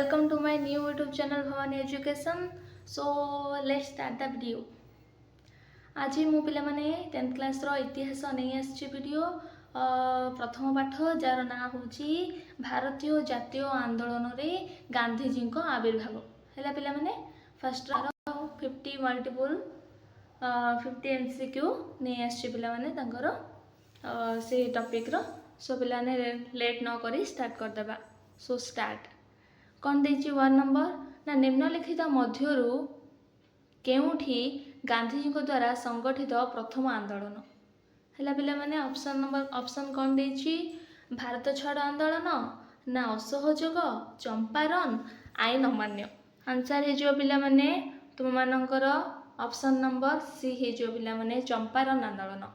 welcome to my new YouTube channel Bhavani Education. So let's start the video. आज मु पिला माने 10th class रो इतिहास नहीं आछि वीडियो प्रथम पाठ जार ना होची भारतीय जातीय आंदोलन रे गांधीजी को आविर्भाव हैला पिला माने फर्स्ट 50 मल्टीपल 50 MCQ नहीं आछि पिला माने तांकर से टॉपिक रो सो पिला ने लेट न करी स्टार्ट कर देबा सो स्टार्ट कौन देछि 1 नंबर ना निम्नलिखित मध्यरु केउठी गांधीजी को द्वारा संगठित प्रथम आंदोलन हैला पिला माने ऑप्शन कौन देछि भारत छाड़ आंदोलन ना असहयोग चंपारण आईन अमान्य आंसर हे जो पिला माने तुम मानकर ऑप्शन नंबर सी हे जो पिला माने चंपारण आंदोलन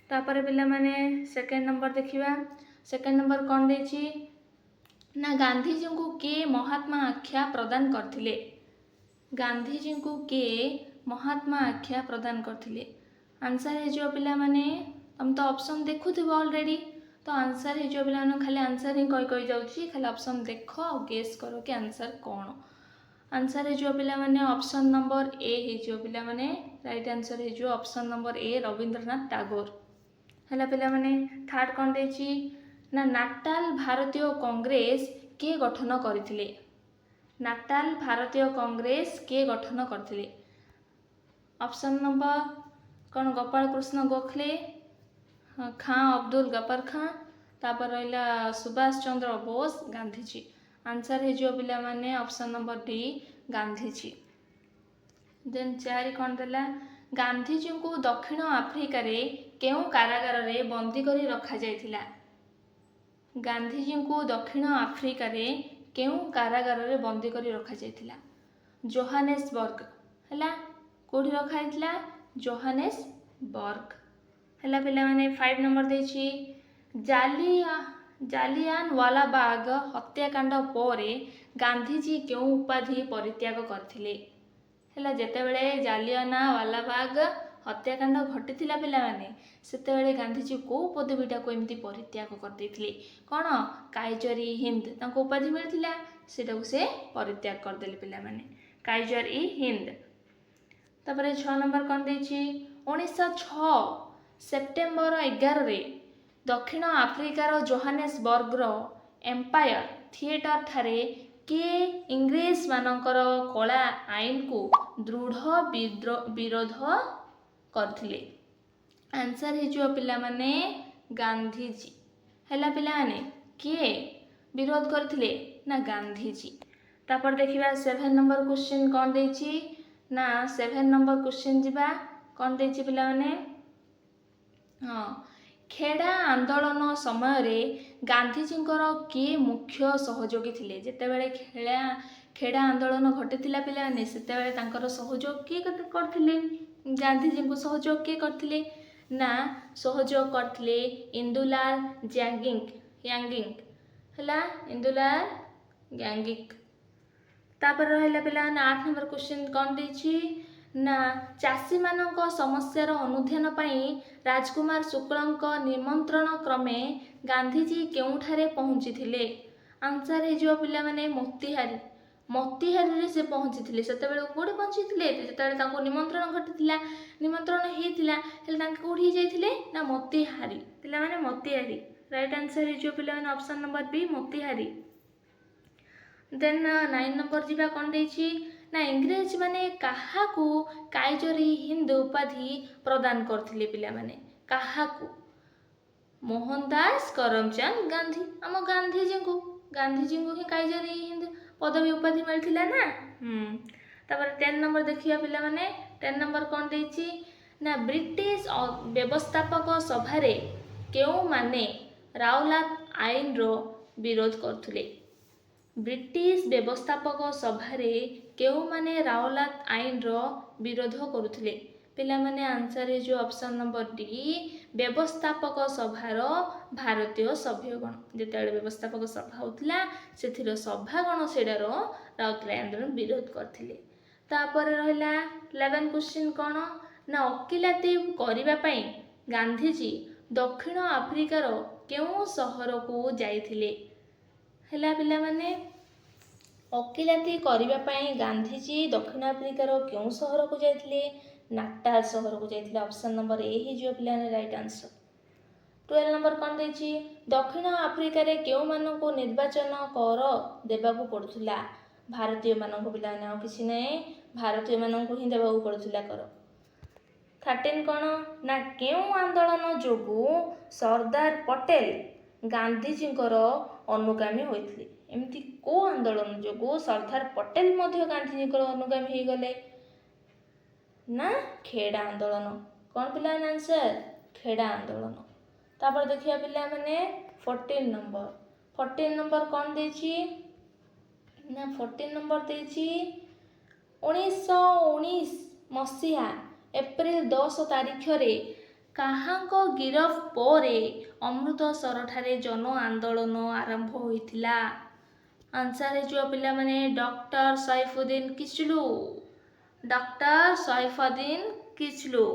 तापर पिला माने सेकंड नंबर देखिबा सेकंड नंबर कौन देछि ना गांधीजी को के महात्मा आख्या प्रदान करथिले गांधीजी को के महात्मा आख्या प्रदान करथिले आंसर हे जो पिला माने हम तो ऑप्शन देखुथिबो ऑलरेडी तो आंसर हे जो पिला माने खाली आंसर ही कहि जाउची खाली ऑप्शन देखो और गेस करो कि आंसर कोन आंसर हे जो पिला माने ऑप्शन नंबर ए हे जो पिला माने राइट आंसर हे जो option number A Rabindranath Tagore हला पिला माने थर्ड कोन देछि ना नाटाल भारतीय कांग्रेस के गठन करथिले नाटाल भारतीय कांग्रेस के गठन करथिले ऑप्शन नंबर कौन गोपाल कृष्ण गोखले खां अब्दुल गफ्फार खां तापर रहिला सुभाष चंद्र बोस गांधीजी आंसर हे जो पिला माने option number D Gandhiji then चारि कौन देला गांधीजी को दक्षिण आफ्रिका रे केउ कारागार रे बंदी करी रखा जायथिला गांधीजी को दक्षिण आफ्रिका रे केउ कारागार रे बंदी करी रखा जायथिला जोहानेसबर्ग हला कोठी रखा हैतला जोहानेसबर्ग हला पिला माने 5 नंबर देछि जालियान वाला बाग हत्याकांड परे गांधीजी केउ उपाधि परित्याग करथिले हला जेतेबेले जालियाना वाला बाग हत्याकांड घटिथिला पिला माने सेतेबेले गांधीजी को पदवीटा को एमती परित्याग कर देथिले कोन काइजर ई हिंद तांको उपाधि मिलथिला सेटा को से परित्याग कर देले पिला माने काइजर ई हिंद तापर 6 नंबर कोन देछि 1906 सेप्टेम्बर 11 रे दक्षिण आफ्रिकार जोहानेसबर्ग रो एम्पायर थिएटर थारे के इंग्रेज मानकर कला आईन को दृढ़ विरोध करथिले आंसर हे जो पिला माने गांधीजी हैला पिला माने के विरोध करथिले ना गांधीजी तापर देखिबा 7 नंबर क्वेश्चन कोन देछि ना 7 नंबर क्वेश्चन जिबा कोन देछि पिला माने हां खेड़ा आंदोलन समय रे गांधीजी के मुख्य सहयोगी थिले जेतेबेले खेड़ा आंदोलन घटिथिला पिला माने सेतेबेले तांकर सहयोग के करथिले गांधीजी को सहयोग के करथिले ना सहयोग करथिले इंदुलाल यांगिंग हला इंदुलाल यांगिक तापर रहला पिला 8 नंबर क्वेश्चन कोन देछि ना चासी मानक समस्यार अनुध्यान पाई राजकुमार शुक्लंक निमंत्रण क्रमे गांधीजी केउठारे पहुंचिथिले आंसर हे जो पिला माने मोतीहारी रे से पहुंचिथिले सेतेबेले कोडी पहुंचिथिले जेतेबेले तांको निमंत्रण घटिथिला निमंत्रण हेतिला हेले तांको कोडी जायथिले ना मोतीहारी पिला माने मोतीहारी राइट आंसर हे जो पिला माने option number B Motihari then 9 number जिबा कोन देछि ना इंग्रेज माने काहाकू काइजर ई हिंद उपाधि प्रदान करथिले पिला माने काहाकू मोहनदास करमचंद गांधी हम गांधीजी को ही काइजर ई हिंद पदवी उपाधि मिलथिला ना तापर 10 नंबर देखिया पिला माने 10 नंबर कोन देछि ना ब्रिटिश व्यवस्थापक सभा रे केउ माने रावलात आईन रो विरोध करथुले ब्रिटिश व्यवस्थापक सभा रे केउ माने रावलात आईन रो विरोध करुथले पिला माने आंसर हे जो ऑप्शन नंबर डी व्यवस्थापक सभार भारतीय सभ्यगण जेतेबेले व्यवस्थापक सभा होतला सेथिरो सभागण सेडार राउतराय आंदोलन विरोध करथिले तापर रहला 11 क्वेश्चन कोन ना अकिलाती करिबा पई गांधीजी दक्षिण आफ्रिकार केउ शहर को जाइथिले हैला पिला माने ଓକିଲାତି କରିବା ପାଇଁ ଗାନ୍ଧୀଜୀ ଦକ୍ଷିଣ ଆଫ୍ରିକାର କେଉଁ ସହରକୁ ଯାଇଥିଲେ? ନାଟାଲ ସହରକୁ ଯାଇଥିଲେ। ଅପସନ୍ ନମ୍ବର ଏ ହେଇଯିବ ପିଲାମାନେ ରାଇଟ୍ ଆନ୍ସର। 12 ନମ୍ବର କ'ଣ ଦେଇଛି? ଦକ୍ଷିଣ ଆଫ୍ରିକାରେ କେଉଁମାନଙ୍କୁ ନିର୍ବାଚନ କର ଦେବାକୁ ପଡ଼ୁଥିଲା? ଭାରତୀୟମାନଙ୍କୁ ପିଲାମାନେ, ଆଉ କିଛି ନାହିଁ, ଭାରତୀୟମାନଙ୍କୁ ହିଁ ଦେବାକୁ ପଡ଼ୁଥିଲା କର। 13 କ'ଣ ନା କେଉଁ ଆନ୍ଦୋଳନ ଯୋଗୁଁ ସର୍ଦ୍ଦାର ପଟେଲ ଗାନ୍ଧୀଜୀଙ୍କର ଅନୁଗାମୀ ହୋଇଥିଲେ? ଏମିତି କେଉଁ ଆନ୍ଦୋଳନ ଯୋଗୁଁ ସର୍ଦ୍ଦାର ପଟେଲ ମଧ୍ୟ ଗାନ୍ଧୀଜୀଙ୍କର ଅନୁଗାମୀ ହେଇଗଲେ? ନା ଖେଡ଼ା ଆନ୍ଦୋଳନ। କ'ଣ ପିଲାମାନେ ଆନ୍ସର? ଖେଡ଼ା ଆନ୍ଦୋଳନ। ତାପରେ ଦେଖିବା ପିଲାମାନେ 14 ନମ୍ବର। 14 ନମ୍ବର କ'ଣ ଦେଇଛି? ନା 14 ନମ୍ବର ଦେଇଛି 1919 ମସିହା ଏପ୍ରିଲ 10 ତାରିଖରେ କାହାଙ୍କ ଗିରଫ ପରେ ଅମୃତସରଠାରେ ଜନ ଆନ୍ଦୋଳନ ଆରମ୍ଭ ହୋଇଥିଲା? ଆନ୍ସର ହେଇଯିବ ପିଲାମାନେ ଡକ୍ଟର ସୈଫୁଦ୍ଦିନ କିଚଲୁ। ଡକ୍ଟର ସୈଫୁଦ୍ଦିନ କିଚଲୁ।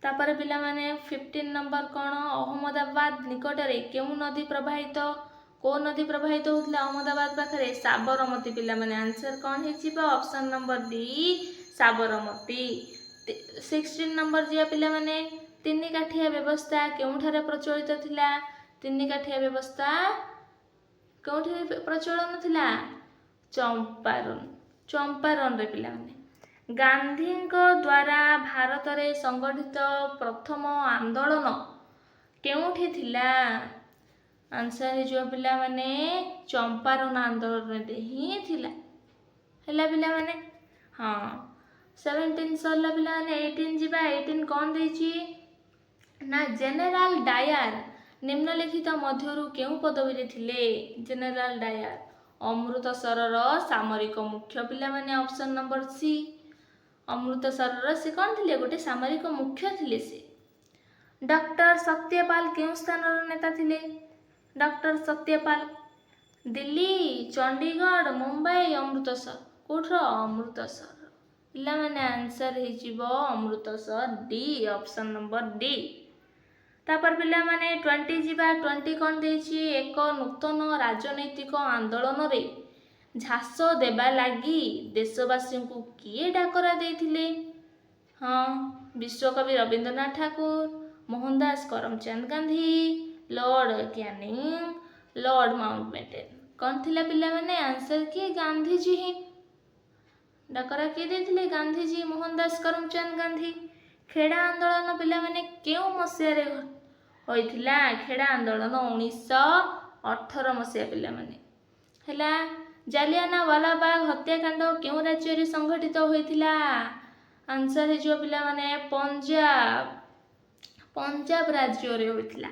ତାପରେ ପିଲାମାନେ 15 ନମ୍ବର କ'ଣ? ଅହମ୍ମଦାବାଦ ନିକଟରେ କେଉଁ ନଦୀ ପ୍ରବାହିତ? କେଉଁ ନଦୀ ପ୍ରବାହିତ ହେଉଥିଲା ଅହମ୍ମଦାବାଦ ପାଖରେ? ସାବରମତୀ ପିଲାମାନେ। ଆନ୍ସର କ'ଣ ହେଇଯିବ? Option number D Sabarmati. 16 number ଯିବା ପିଲାମାନେ। ତିନି କାଠିଆ ବ୍ୟବସ୍ଥା କେଉଁଠାରେ ପ୍ରଚଳିତ ଥିଲା? ତିନି କାଠିଆ ବ୍ୟବସ୍ଥା କେଉଁଠି ପ୍ରଚଳନ ଥିଲା? ଚମ୍ପାରନ। ଚମ୍ପାରନରେ ପିଲାମାନେ। ଗାନ୍ଧୀଙ୍କ ଦ୍ୱାରା ଭାରତରେ ସଂଗଠିତ ପ୍ରଥମ ଆନ୍ଦୋଳନ କେଉଁଠି ଥିଲା? ଆନ୍ସର ହେଇଯିବ ପିଲାମାନେ ଚମ୍ପାରନ ଆନ୍ଦୋଳନରେ ହିଁ ଥିଲା। ହେଲା ପିଲାମାନେ? ହଁ 17 ସରିଲା ପିଲାମାନେ। 18 ଯିବା। 18 କ'ଣ ଦେଇଛି? ନା ଜେନେରାଲ ଡାୟାର ନିମ୍ନଲିଖିତ ମଧ୍ୟରୁ କେଉଁ ପଦବୀରେ ଥିଲେ? ଜେନେରାଲ ଡାୟାର ଅମୃତସରର ସାମରିକ ମୁଖ୍ୟ ପିଲାମାନେ। Option number C. ଅମୃତସରର ସେ କ'ଣ ଥିଲେ? ଗୋଟେ ସାମରିକ ମୁଖ୍ୟ ଥିଲେ ସେ। ଡକ୍ଟର ସତ୍ୟପାଲ କେଉଁ ସ୍ଥାନର ନେତା ଥିଲେ? ଡକ୍ଟର ସତ୍ୟପାଲ ଦିଲ୍ଲୀ, ଚଣ୍ଡିଗଡ଼, ମୁମ୍ବାଇ, ଅମୃତସର। କୋଉଠର? ଅମୃତସର। ପିଲାମାନେ ଆନ୍ସର ହେଇଯିବ Amritsar D. Option number D. ତାପରେ ପିଲାମାନେ 20 ଯିବା। 20 କ'ଣ ଦେଇଛି? ଏକ ନୂତନ ରାଜନୈତିକ ଆନ୍ଦୋଳନରେ ଝାସ ଦେବା ଲାଗି ଦେଶବାସୀଙ୍କୁ କିଏ ଡାକରା ଦେଇଥିଲେ? ହଁ ବିଶ୍ୱକବି Rabindranath Thakur, Mohandas Karamchand Gandhi, lord Canning, lord Mountbatten. କ'ଣ ଥିଲା ପିଲାମାନେ? ଆନ୍ସର କିଏ? ଗାନ୍ଧୀଜୀ ହିଁ। ଡାକରା କିଏ ଦେଇଥିଲେ? ଗାନ୍ଧୀଜୀ, ମୋହନଦାସ କରମଚାନ୍ଦ ଗାନ୍ଧୀ। ଖେଡ଼ା ଆନ୍ଦୋଳନ ପିଲାମାନେ କେଉଁ ମସିହାରେ ହୋଇଥିଲା? ଖେଡ଼ା ଆନ୍ଦୋଳନ 1918 ମସିହା ପିଲାମାନେ। ହେଲା। ଜାଲିଆନାୱାଲାବାଗ ହତ୍ୟାକାଣ୍ଡ କେଉଁ ରାଜ୍ୟରେ ସଂଘଟିତ ହୋଇଥିଲା? ଆନ୍ସର ହେଇଯିବ ପିଲାମାନେ ପଞ୍ଜାବ। ପଞ୍ଜାବ ରାଜ୍ୟରେ ହୋଇଥିଲା।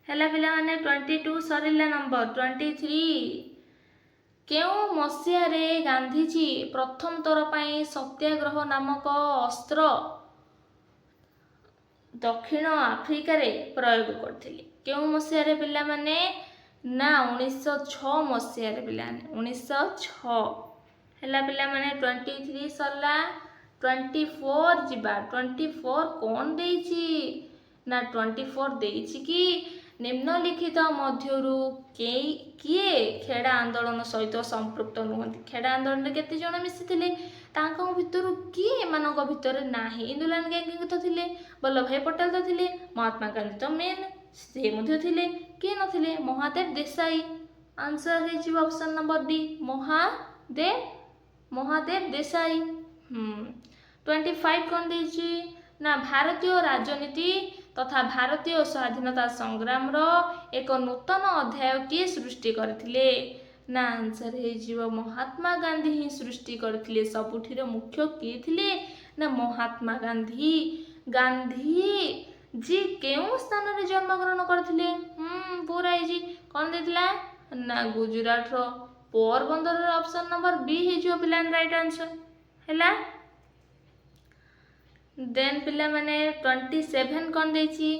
ହେଲା ପିଲାମାନେ 22 ସରିଲା ନମ୍ବର। 23 କେଉଁ ମସିହାରେ ଗାନ୍ଧୀଜୀ ପ୍ରଥମ ଥର ପାଇଁ ସତ୍ୟାଗ୍ରହ ନାମକ ଅସ୍ତ୍ର ଦକ୍ଷିଣ ଆଫ୍ରିକାରେ ପ୍ରୟୋଗ କରିଥିଲେ? କେଉଁ ମସିହାରେ ପିଲାମାନେ? ନା 1906 ମସିହାରେ ପିଲାମାନେ। 1906। ହେଲା ପିଲାମାନେ 23 ସରିଲା। 24 ଯିବା। 24 କ'ଣ ଦେଇଛି? ନା 24 ଦେଇଛି କି ନିମ୍ନଲିଖିତ ମଧ୍ୟରୁ କିଏ ଖେଡ଼ା ଆନ୍ଦୋଳନ ସହିତ ସମ୍ପୃକ୍ତ ନୁହନ୍ତି? ଖେଡ଼ା ଆନ୍ଦୋଳନରେ କେତେ ଜଣ ମିଶିଥିଲେ? ତାଙ୍କ ଭିତରୁ କିଏ ଏମାନଙ୍କ ଭିତରେ ନାହିଁ? ଇନ୍ଦୁଲାଲ ଗାନ୍ଧୀ ତ ଥିଲେ, ବଲ୍ଲଭଭାଇ ପଟେଲ ତ ଥିଲେ, ମହାତ୍ମା ଗାନ୍ଧୀ ତ ମେନ୍ ସେ ମଧ୍ୟ ଥିଲେ। କିଏ ନଥିଲେ? ମହାଦେବ ଦେଶାଇ। ଆନ୍ସର ହେଇଯିବ option number D Mahadev Desai. 25 କ'ଣ ଦେଇଛି? ନା ଭାରତୀୟ ରାଜନୀତି ତଥା ଭାରତୀୟ ସ୍ୱାଧୀନତା ସଂଗ୍ରାମର ଏକ ନୂତନ ଅଧ୍ୟାୟ କିଏ ସୃଷ୍ଟି କରିଥିଲେ? ନା ଆନ୍ସର ହେଇଯିବ ମହାତ୍ମା ଗାନ୍ଧୀ ହିଁ ସୃଷ୍ଟି କରିଥିଲେ। ସବୁଠିର ମୁଖ୍ୟ କିଏ ଥିଲେ? ନା ମହାତ୍ମା ଗାନ୍ଧୀ। ଗାନ୍ଧୀଜୀ କେଉଁ ସ୍ଥାନରେ ଜନ୍ମଗ୍ରହଣ କରିଥିଲେ? ପୁରା ଇଜି। କ'ଣ ଦେଇଥିଲା? ନା ଗୁଜୁରାଟର ପୋରବନ୍ଦରର। ଅପସନ୍ ନମ୍ବର ବି ହେଇଯିବ ପିଲାମାନେ ରାଇଟ୍ ଆନ୍ସର। ହେଲା। ଦେନ୍ ପିଲାମାନେ 27 କ'ଣ ଦେଇଛି?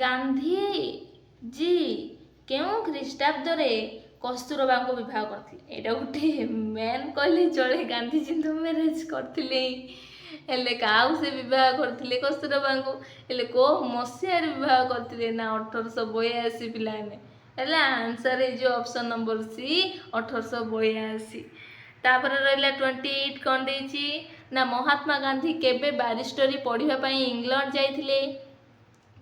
ଗାନ୍ଧୀଜୀ କେଉଁ ଖ୍ରୀଷ୍ଟାବ୍ଦରେ କସ୍ତୁରବାଙ୍କୁ ବିବାହ କରିଥିଲେ? ଏଇଟା ଗୋଟେ ମେନ୍ କହିଲେ ଚଳେ। ଗାନ୍ଧୀଜୀ ତ ମ୍ୟାରେଜ କରିଥିଲେ, ହେଲେ କାହାକୁ ସେ ବିବାହ କରିଥିଲେ? କସ୍ତୁରବାଙ୍କୁ। ହେଲେ କୋଉ ମସିହାରେ ବିବାହ କରିଥିଲେ? ନା 1882 ପିଲାମାନେ। ହେଲା। ଆନ୍ସର ହେଇଯିବ ଅପସନ୍ ନମ୍ବର ସି 1882। तापर रहा 28 कौन देछि ना महात्मा गांधी केबे बारिस्टरी पढ़िबा पई इंग्लैंड जाइथिले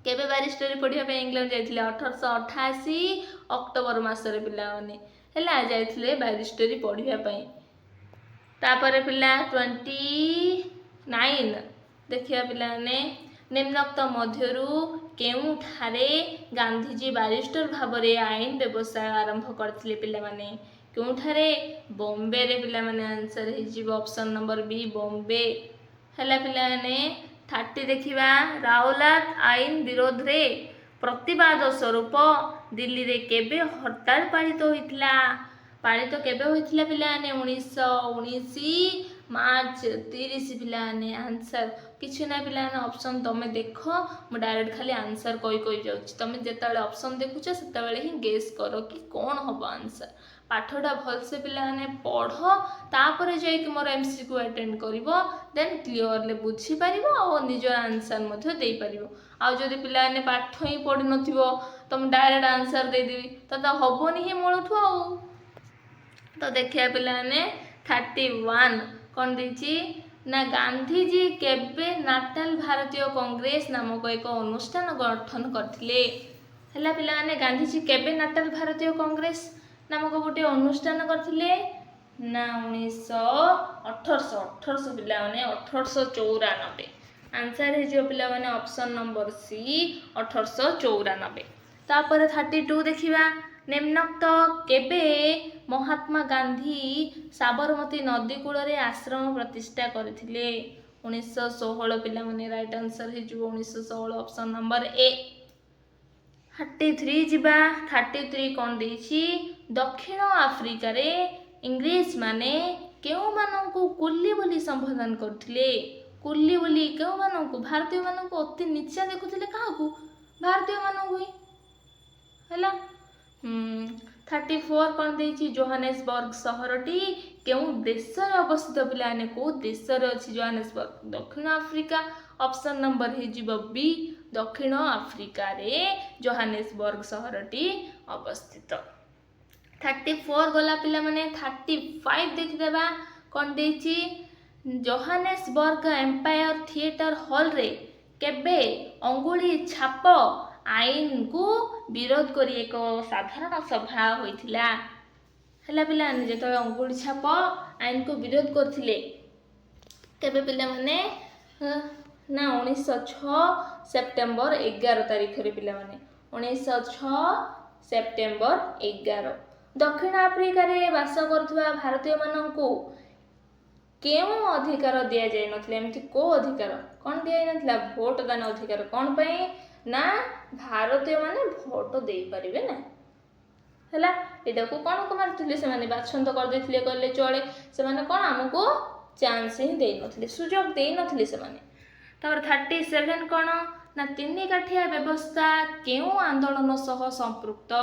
केबे बारिस्टरी पढ़िबा पई इंग्लैंड जाइथिले 1888 अक्टोबर मासरे पिला माने हैला जाइथिले बारिस्टरी पढ़िबा पई तापर पिला 29 देखिया पिला ने निम्नोक्त मध्यरु केउठारे गांधीजी बारिस्टर भाबरे आईन व्यवसाय आरंभ करथिले पिला माने केउठारे बॉम्बे रे पिला माने आंसर हे जीव ऑप्शन नंबर बी बॉम्बे हैला पिला ने 30 देखिबा रावलाट आईन विरोध रे प्रतिवाद स्वरूप दिल्ली रे केबे हड़ताल पालित केबे होइथिला पिलाने 1919 मार्च 30 पिलाने आंसर किछि ना पिलाने ऑप्शन तमे देखो मु डायरेक्ट खाली आंसर कोई जाउछि तमे जेताले ऑप्शन देखुछ सेताले ही गेस करो कि कोन होबो आंसर पाठटा भल से पिलाने पढ़ो तापर जाई कि मोर एमसीक्यू अटेंड करिवो देन क्लियरली बुझी परिवो और निजर आंसर मध्ये देई परिवो आ जदि पिलाने पाठ ही पढि नथिवो तम डायरेक्ट आंसर दे देबी तो होबोनी ही मोळठु आ तो देखिया पिलाने 31 कौन देछि ना गांधीजी केबे नाटाल भारतीय कांग्रेस नामक एक अनुष्ठान गठन करथिले हैला पिलाने गांधीजी केबे नाटाल भारतीय कांग्रेस नामक गोटे अनुष्ठान करथिले ना 1894 पिलाने 1894 आंसर हे जो पिलाने ऑप्शन नंबर सी 1894 तापर 32 देखिबा निम्नोक्त केबे महात्मा गांधी साबरमती नदी कूल रे आश्रम प्रतिष्ठा करथिले 1916 पिला माने राइट आंसर हे जो 1916 ऑप्शन नंबर ए 33 जिबा 33 कोन देछि दक्षिण अफ्रीका रे इंग्लिश माने केउ माननकु कुल्ली बोली संबोधन करथिले कुल्ली बोली केउ माननकु भारतीय माननकु अति नीचा देखुथिले काहाकु भारतीय माननकु हैला 34 कौन देछि जोहानेसबर्ग सहरटी केउ देश रे अवस्थित पिलाने को देश रे अछि जोहानेसबर्ग दक्षिण अफ्रीका ऑप्शन नंबर हे जिवो बी दक्षिण अफ्रीका रे जोहानेसबर्ग सहरटी अवस्थित 34 गला पिला माने 35 देखि देबा कौन देछि जोहानेसबर्ग एम्पायर थिएटर हॉल रे केबे अंगुली छाप आईन को विरोध करी एक साधारण सभा होइथिला हैला पिला जेतो अंगुली छाप आईन को विरोध करथिले केबे पिला माने ना 1906 सेप्टेम्बर 11 तारिख रे पिला माने 1906 सेप्टेम्बर 11 दक्षिण अफ्रीका रे वास करथुवा भारतीय माननकु केउ अधिकार दिया जाय नथले एमति को अधिकार कोन दिया नथला वोट दान अधिकार कोन पई ना भारतीय माने भोट दे परिबे ना हैला एटा को कोन को मारथिले से माने बाछंद कर देथिले कहले चले से माने कोन हमको चांस ही दे नथिले सुजोग दे नथिले से माने तापर 37 कोन ना तिन्नी काठिया व्यवस्था केउ आंदोलन सह संपृक्त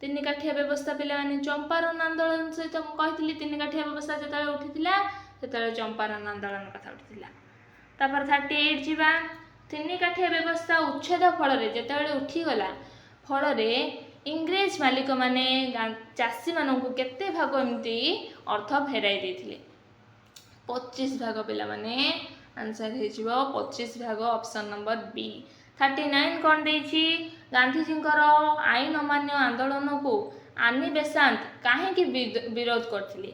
तिन्नी काठिया व्यवस्था पिला माने चंपारण आंदोलन सहित हम कहिथिली तिन्नी काठिया व्यवस्था जेतले उठिथिला सेतले चंपारण आंदोलन कथा उठिथिला तापर 38 जिबा तिन्नी काठिया व्यवस्था उच्छेद फल रे जेतले उठी गला फल रे इंग्रेज मालिक माने चासी माननकु केते भाग एमती अर्थ फेराई देथिले 25 भाग पिला माने आंसर हे जिवो 25 भाग ऑप्शन नंबर बी 39 कोन देछि गांधीजींकर आईन अमान्य आंदोलन को आनी बेसांत काहे कि विरोध करथिले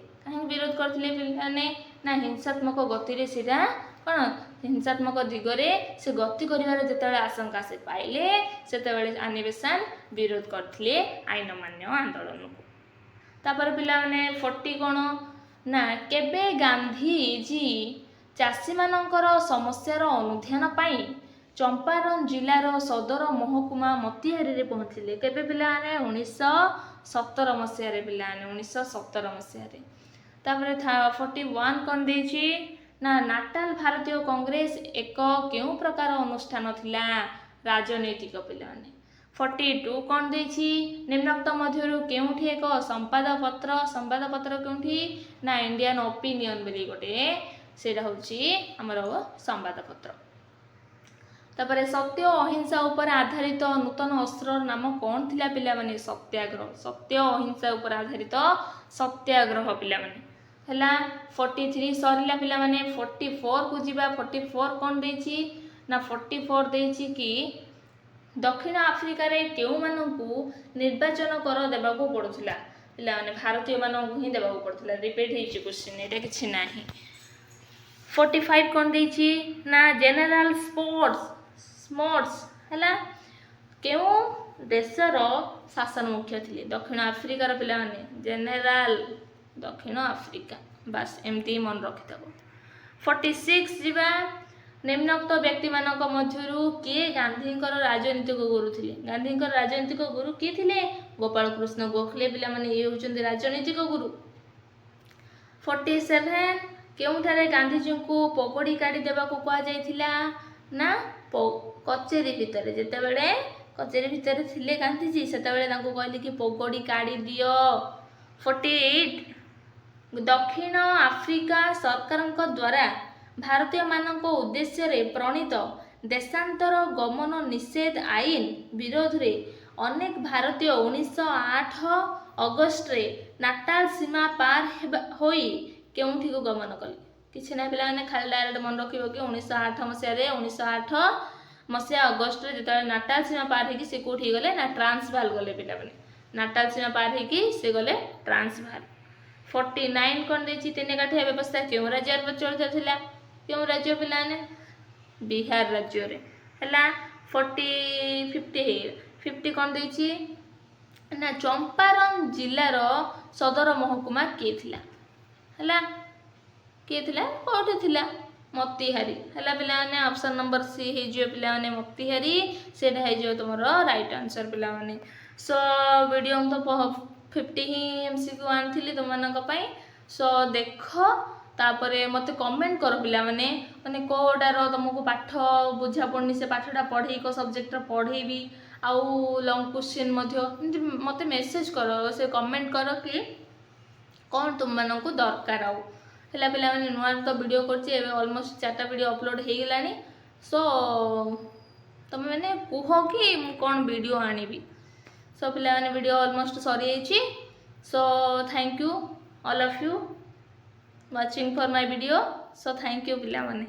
पिलाने ना हिंसात्मक गति रे सिरा कोन हिंसात्मक दिगरे से गति करिवार जेतले आशंका से पाइले सेतबेले आनी बेसांत विरोध करथिले आईन अमान्य आंदोलन को तापर पिला माने 40 कोन ना केबे गांधीजी चासी मानकर समस्यार अनुध्यान पाई चंपारण जिलार सदर महकुमा मोतिहारी रे पहुंचले केबे पिला ने 1917 मसिया रे पिला ने 1917 मसिया रे तापर 41 कोन देछि ना नाटाल भारतीय कांग्रेस एक केउ प्रकार अनुष्ठान थिला राजनैतिक पिला ने 42 कोन देछि निम्नोक्त मध्यरु केउठी एक संवाद पत्र केउठी ना इंडियन ओपिनियन बोली गोटे सेटा होछि हमर संवाद पत्र तापर सत्य अहिंसा उपर आधारित नूतन अस्त्र नाम कौन थिला पिला माने सत्याग्रह सत्य अहिंसा उपर आधारित सत्याग्रह पिला माने है 43 सरला पिलाने 44 को जीवा 44 कौन देछि ना 44 देछि कि दक्षिण आफ्रिकार केउ मानकु निर्वाचन कर देबाकू पड़ुथिला पिलाने भारतीय मानकु ही देबाकू पड़ुथिला रिपीट हेछि क्वेश्चन एटा किछि नाही 45 कौन देछि ना जनरल स्मॉट्स है केउ देशर शासन मुख्य थिले दक्षिण आफ्रिकार पिलाने जनरल दक्षिण आफ्रिका बास एमती मन रखिथबो 46 जीवा निम्नोक्त व्यक्ति मानक मध्यरु किए गांधींकर राजनीतिक गुरु थिले गांधींकर राजनीतिक गुरु किए थिले गोपाल कृष्ण गोखले पिला माने ये होचंदी राजनीतिक गुरु 47 केउठारे गांधीजी को पगड़ी काढ़ी देबाकू कहा जाइथिला ना कचेरी भितर जेतेबेले कचेरी भितर थिले गांधीजी सेतेबेले तांको कहले कि पगड़ी काढ़ी दियो 48 दक्षिण आफ्रिका सरकारक द्वारा भारतीय मानक उद्देश्य रे प्रणीत देशांतर गमन निषेध आईन विरोध रे अनेक भारतीय 1908 अगस्त रे नाटाल सीमा पार होई केउठी को गमन कले किछि ना पिला माने खाली डायरेक्ट मन रखिबो कि 1908 मसिया रे 1908 मसिया अगस्त रे जेता नाटाल सीमा पार हेकि से कोठी गले ना ट्रांसवाल गले पिला माने नाटाल सीमा पार हेकि से गले ट्रांसवाल 49 कोन देछि तिने काठिया व्यवस्था केउ राज्य पर चलता थिला केउ राज्य पिला ने बिहार राज्य रे हला 50 कोन देछि ना चंपारण जिल्ला रो सदर महकुमा के थिला हला के थिला कोठे थिला मोतीहारी हला पिला ने ऑप्शन नंबर सी हे जो पिला ने मोतीहारी सेटा हे जो तुमरो राइट आंसर पिला माने सो वीडियो तो 50 ही एमसीक्यू आनथिली तुमनक पई सो देखो तापरे मते कमेंट कर पिला माने कोडार तुमको पाठ बुझा पड़नी से पाठटा पढ़े को सब्जेक्ट पढ़ेबी आउ लॉन्ग क्वेश्चन मते मेसेज कर से कमेंट कर कि कौन तुम मानक दरकार आउ है पिला माने नुआ तो वीडियो करछि एबे ऑलमोस्ट 4टा वीडियो अपलोड हे गेलानी सो तुम मैंने कह कि कौन वीडियो आनिबी सो पिला माने वीडियो ऑलमोस्ट सरी जाइछि so thank you all of you watching for my video so thank you पिला माने।